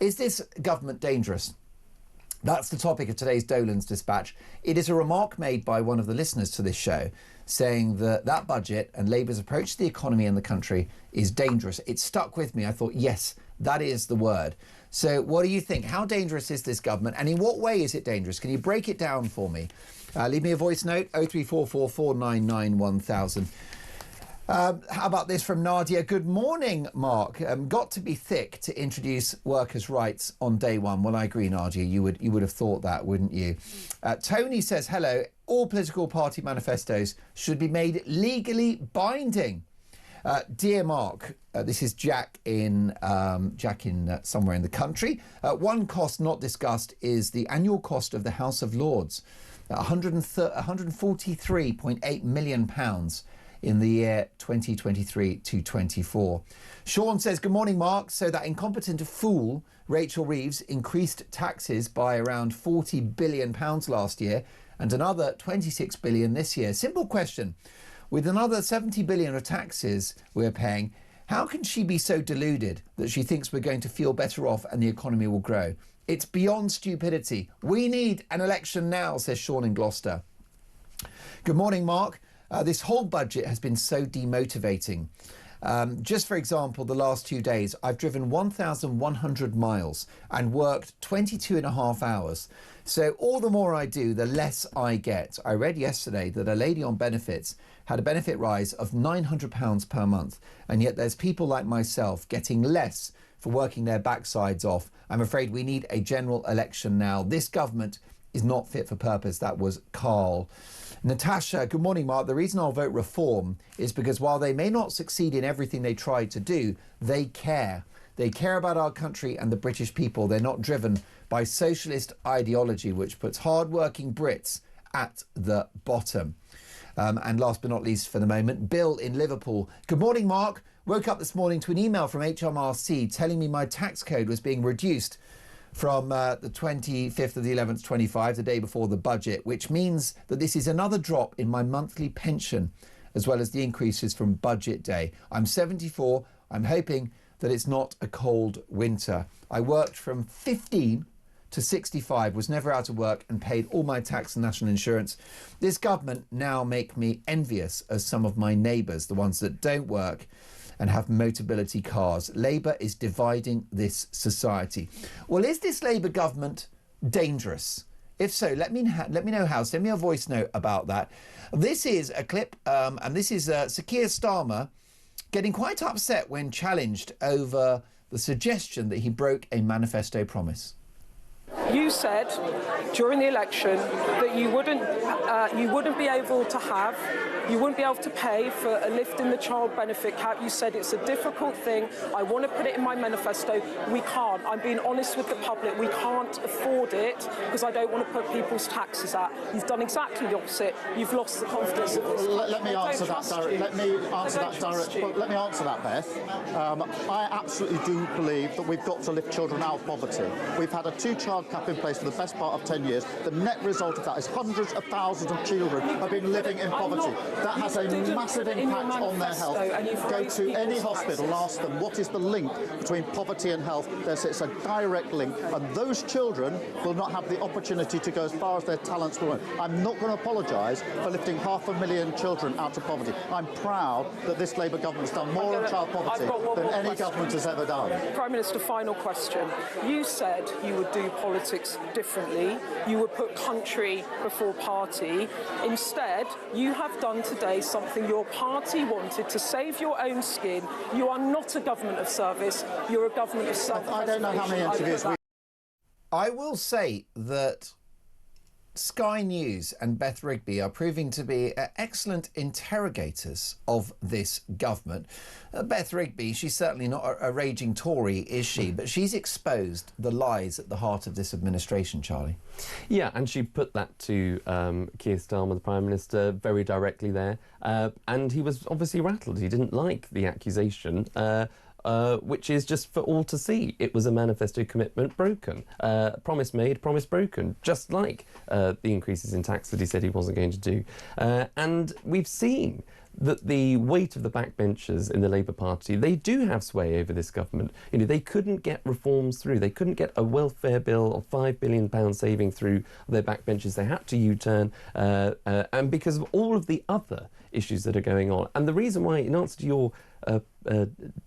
Is this government dangerous? That's the topic of today's Dolan's Dispatch. It is a remark made by one of the listeners to this show, saying that that budget and Labour's approach to the economy and the country is dangerous. It stuck with me. I thought, yes, that is the word. So what do you think? How dangerous is this government? And in what way is it dangerous? Can you break it down for me? Leave me a voice note, 0344 499 1000. How about this from Nadia? Good morning, Mark. Got to be thick to introduce workers' rights on day one. Well, I agree, Nadia. You would have thought that, wouldn't you? Tony says, hello. All political party manifestos should be made legally binding. Dear Mark, this is Jack in somewhere in the country. One cost not discussed is the annual cost of the House of Lords, £143.8 million in the year 2023 to 24. Sean says, good morning, Mark. So that incompetent fool, Rachel Reeves, increased taxes by around £40 billion last year and another £26 billion this year. Simple question. With another £70 billion of taxes we're paying, how can she be so deluded that she thinks we're going to feel better off and the economy will grow? It's beyond stupidity. We need an election now, says Sean in Gloucester. Good morning, Mark. This whole budget has been so demotivating. Just for example, the last 2 days, I've driven 1,100 miles and worked 22 and a half hours. So all the more I do, the less I get. I read yesterday that a lady on benefits had a benefit rise of £900 per month. And yet there's people like myself getting less for working their backsides off. I'm afraid we need a general election now. This government is not fit for purpose. That was Carl. Natasha, good morning, Mark. The reason I'll vote Reform is because while they may not succeed in everything they try to do, they care. They care about our country and the British people. They're not driven by socialist ideology, which puts hard-working Brits at the bottom. And last but not least for the moment, Bill in Liverpool. Good morning, Mark. Woke up this morning to an email from HMRC telling me my tax code was being reduced from the 25th of the 11th, 25, the day before the budget, which means that this is another drop in my monthly pension, as well as the increases from budget day. I'm 74. I'm hoping that it's not a cold winter. I worked from 15 to 65, was never out of work and paid all my tax and national insurance. This government now make me envious as some of my neighbours, the ones that don't work and have Motability cars. Labour is dividing this society. Well, is this Labour government dangerous? If so, let me know how. Send me a voice note about that. This is a clip, and this is Sir Keir Starmer getting quite upset when challenged over the suggestion that he broke a manifesto promise. You said during the election that you wouldn't be able to pay for a lift in the child benefit cap. You said it's a difficult thing. I want to put it in my manifesto. We can't. I'm being honest with the public. We can't afford it because I don't want to put people's taxes up. You've done exactly the opposite. You've lost the confidence of this. Let me answer that, Beth. I absolutely do believe that we've got to lift children out of poverty. We've had a two-child cap in place for the best part of 10 years. The net result of that is hundreds of thousands of children have been living in poverty. That has a massive impact on their health. Go to any hospital, ask them what is the link between poverty and health. It's a direct link, and those children will not have the opportunity to go as far as their talents will. I'm not going to apologise for lifting 500,000 children out of poverty. I'm proud that this Labour government has done more on child poverty than any government has ever done. Prime Minister, final question. You said you would do politics differently. You would put country before party. Instead, you have done today something your party wanted to save your own skin. You are not a government of service. You're a government of self-preservation. I don't know how many interviews we... I will say that Sky News and Beth Rigby are proving to be excellent interrogators of this government. Beth Rigby, she's certainly not a raging Tory, is she? But she's exposed the lies at the heart of this administration, Charlie. Yeah, and she put that to Keir Starmer, the Prime Minister, very directly there. And he was obviously rattled. He didn't like the accusation. Which is just for all to see. It was a manifesto commitment broken. Promise made, promise broken, just like the increases in tax that he said he wasn't going to do. And we've seen that the weight of the backbenchers in the Labour Party, they do have sway over this government. You know, they couldn't get reforms through. They couldn't get a welfare bill of £5 billion saving through their backbenchers. They had to U-turn, and because of all of the other issues that are going on. And the reason why, in answer to your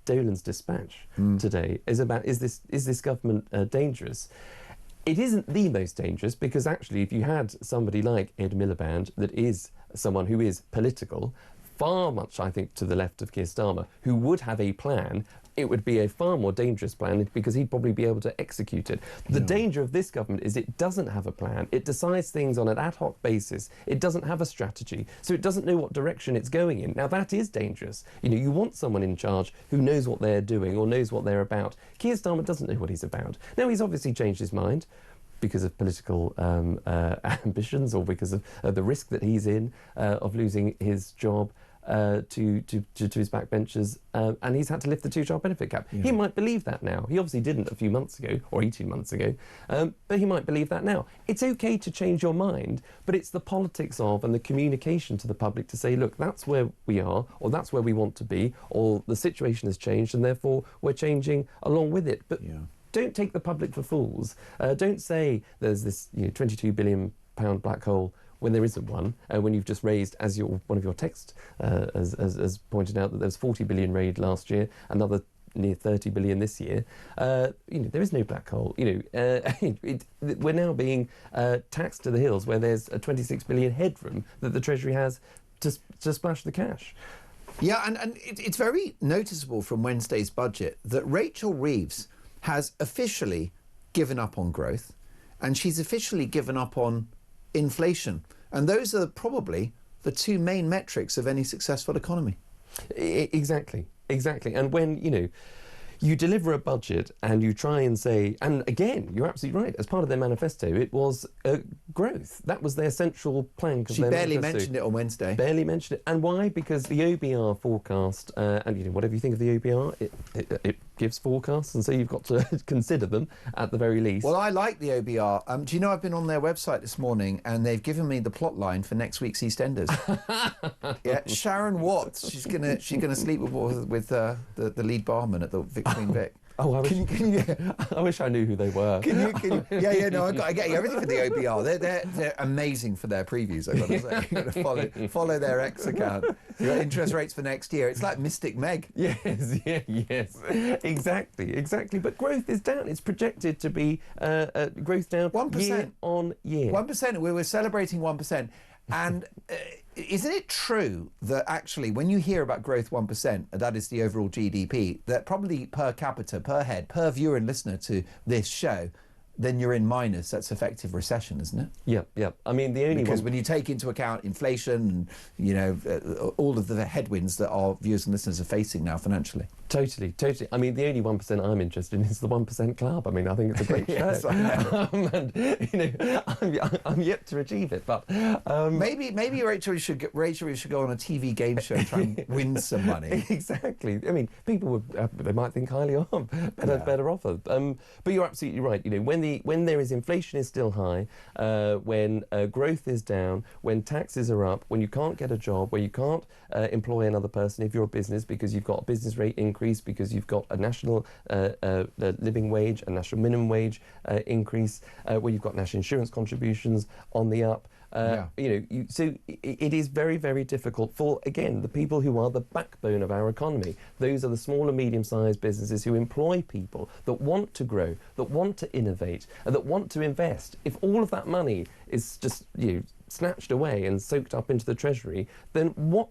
Dolan's dispatch today, is this government dangerous? It isn't the most dangerous, because actually if you had somebody like Ed Miliband, that is someone who is political, far much, I think, to the left of Keir Starmer, who would have a plan, it would be a far more dangerous plan, because he'd probably be able to execute it. The danger of this government is it doesn't have a plan. It decides things on an ad hoc basis. It doesn't have a strategy, so it doesn't know what direction it's going in. Now, that is dangerous. You know, you want someone in charge who knows what they're doing or knows what they're about. Keir Starmer doesn't know what he's about. Now, he's obviously changed his mind because of political ambitions, or because of the risk that he's in of losing his job to his backbenchers, and he's had to lift the two-child benefit cap. Yeah. He might believe that now. He obviously didn't a few months ago, or 18 months ago, but he might believe that now. It's okay to change your mind, but it's the politics of and the communication to the public to say, look, that's where we are, or that's where we want to be, or the situation has changed, and therefore we're changing along with it. But don't take the public for fools. Don't say there's this £22 billion black hole when there isn't one, when you've just raised, as one of your texts has pointed out, that there was 40 billion raised last year, another near 30 billion this year. There is no black hole. We're now being taxed to the hills, where there's a 26 billion headroom that the Treasury has to splash the cash. Yeah, and it's very noticeable from Wednesday's budget that Rachel Reeves has officially given up on growth, and she's officially given up on inflation. And those are probably the two main metrics of any successful economy. Exactly. And when, you deliver a budget and you try and say, and again, you're absolutely right, as part of their manifesto, it was growth. That was their central plank of their manifesto. She barely mentioned it on Wednesday. Barely mentioned it. And why? Because the OBR forecast, and whatever you think of the OBR, it gives forecasts, and so you've got to consider them at the very least. Well, I like the OBR. Do you know, I've been on their website this morning, and they've given me the plot line for next week's EastEnders. Yeah, Sharon Watts. She's gonna sleep with the lead barman at the Queen Vic. Oh, I wish I knew who they were. I get you. Everything for the OBR. They're amazing for their previews, I've got to say. You've got to follow their X account. You've got interest rates for next year. It's like Mystic Meg. Yes, exactly. But growth is down. It's projected to be growth down 1% year on year. 1%. We were celebrating 1%. And isn't it true that actually when you hear about growth 1%, that is the overall GDP, that probably per capita, per head, per viewer and listener to this show, then you're in minus. That's effective recession, isn't it? Yeah. I mean, the only because when you take into account inflation and, all of the headwinds that our viewers and listeners are facing now financially. Totally. I mean, the only 1% I'm interested in is the 1% Club. I mean, I think it's a great show. Yes, I know. I'm yet to achieve it, but maybe Rachel should go on a TV game show and try and win some money. Exactly. I mean, people they might think highly of better offer. But you're absolutely right. When there is inflation is still high, when growth is down, when taxes are up, when you can't get a job, where you can't employ another person if you're a business because you've got a business rate increase, because you've got a national living wage, a national minimum wage increase, where you've got national insurance contributions on the up. So it is very, very difficult for, again, the people who are the backbone of our economy. Those are the small and medium-sized businesses who employ people that want to grow, that want to innovate, and that want to invest. If all of that money is just snatched away and soaked up into the Treasury, then what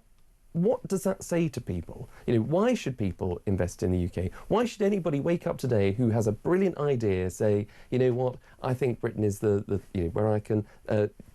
does that say to people? Why should people invest in the UK? Why should anybody wake up today who has a brilliant idea say, you know what, I think Britain is the where I can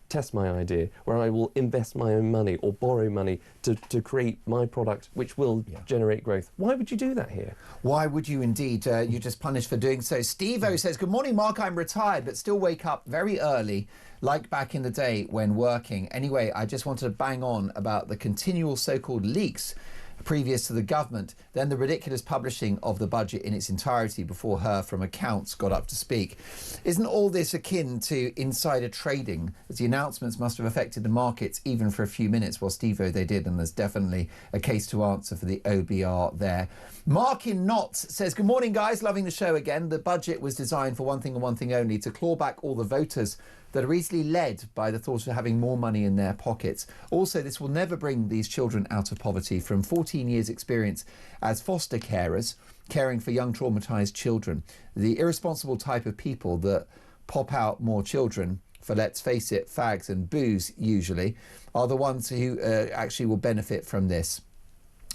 test my idea, where I will invest my own money or borrow money to create my product, which will generate growth. Why would you do that here? Why would you indeed? You're just punished for doing so. Steve-O says, good morning, Mark. I'm retired, but still wake up very early, like back in the day when working. Anyway, I just wanted to bang on about the continual so-called leaks previous to the government, then the ridiculous publishing of the budget in its entirety before her from accounts got up to speak. Isn't all this akin to insider trading, as the announcements must have affected the markets even for a few minutes? Well, Steve-O, they did, and there's definitely a case to answer for the OBR there. Mark in Notts says, good morning, guys, loving the show again. The budget was designed for one thing and one thing only, to claw back all the voters that are easily led by the thought of having more money in their pockets. Also, this will never bring these children out of poverty. From 14 years experience as foster carers, caring for young traumatised children, the irresponsible type of people that pop out more children for, let's face it, fags and booze usually, are the ones who actually will benefit from this.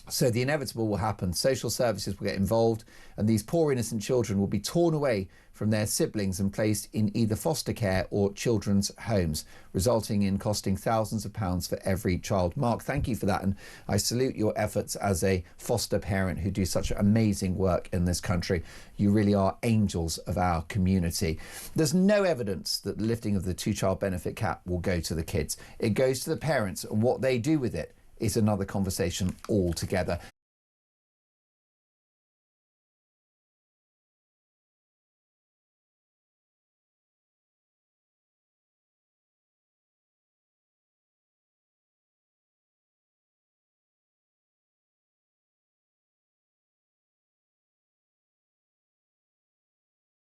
So the inevitable will happen. Social services will get involved, and these poor innocent children will be torn away from their siblings and placed in either foster care or children's homes, resulting in costing thousands of pounds for every child. Mark, thank you for that, and I salute your efforts as a foster parent who do such amazing work in this country. You really are angels of our community. There's no evidence that the lifting of the two-child benefit cap will go to the kids. It goes to the parents, and what they do with it is another conversation altogether.